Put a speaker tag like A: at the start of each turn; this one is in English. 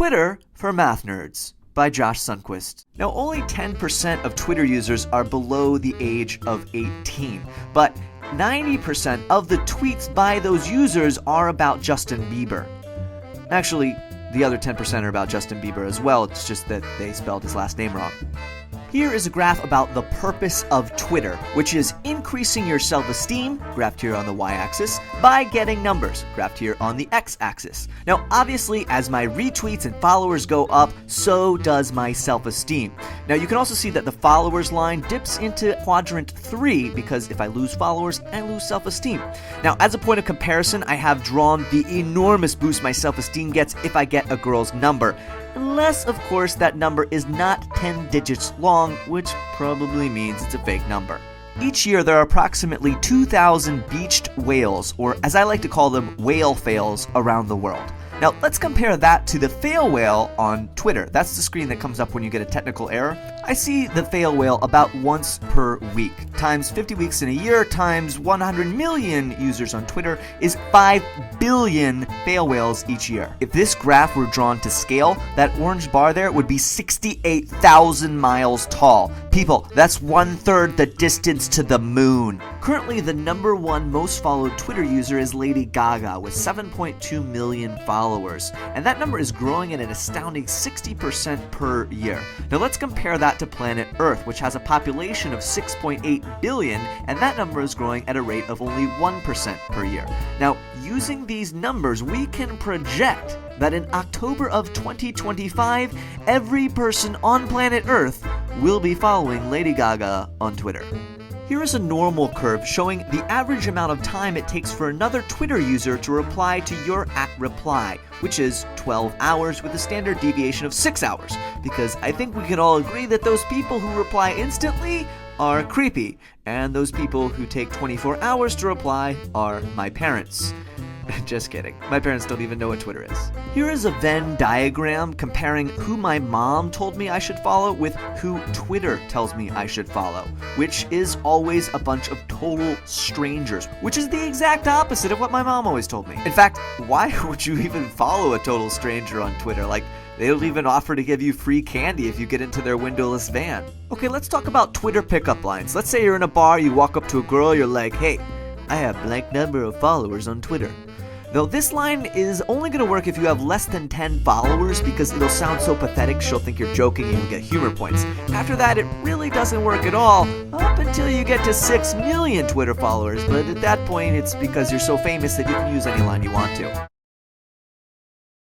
A: Twitter for Math Nerds by Josh Sundquist. Now, only 10% of Twitter users are below the age of 18, but 90% of the tweets by those users are about Justin Bieber. Actually, the other 10% are about Justin Bieber as well, it's just that they spelled his last name wrong. Here is a graph about the purpose of Twitter, which is increasing your self-esteem, graphed here on the y-axis, by getting numbers, graphed here on the x-axis. Now, obviously, as my retweets and followers go up, so does my self-esteem. Now, you can also see that the followers line dips into quadrant 3, because if I lose followers, I lose self-esteem. Now, as a point of comparison, I have drawn the enormous boost my self-esteem gets if I get a girl's number. Unless, of course, that number is not 10 digits long, which probably means it's a fake number. Each year, there are approximately 2,000 beached whales, or as I like to call them, whale fails, around the world. Now, let's compare that to the fail whale on Twitter. That's the screen that comes up when you get a technical error. I see the fail whale about once per week. Times 50 weeks in a year times 100 million users on Twitter is 5 billion fail whales each year. If this graph were drawn to scale, that orange bar there would be 68,000 miles tall. People, that's 1/3 the distance to the moon. Currently, the #1 most followed Twitter user is Lady Gaga with 7.2 million followers, and that number is growing at an astounding 60% per year. Now let's compare that to planet Earth, which has a population of 6.8 billion, and that number is growing at a rate of only 1% per year. Now, using these numbers, we can project that in October of 2025, every person on planet Earth will be following Lady Gaga on Twitter. Here is a normal curve showing the average amount of time it takes for another Twitter user to reply to your @reply, which is 12 hours with a standard deviation of 6 hours, because I think we can all agree that those people who reply instantly are creepy, and those people who take 24 hours to reply are my parents. Just kidding. My parents don't even know what Twitter is. Here is a Venn diagram comparing who my mom told me I should follow with who Twitter tells me I should follow, which is always a bunch of total strangers, which is the exact opposite of what my mom always told me. In fact, why would you even follow a total stranger on Twitter? Like, they'll even offer to give you free candy if you get into their windowless van. Okay, let's talk about Twitter pickup lines. Let's say you're in a bar, you walk up to a girl, you're like, "Hey, I have blank number of followers on Twitter." Though this line is only going to work if you have less than 10 followers, because it'll sound so pathetic she'll think you're joking and you'll get humor points. After that, it really doesn't work at all, up until you get to 6 million Twitter followers, but at that point it's because you're so famous that you can use any line you want to.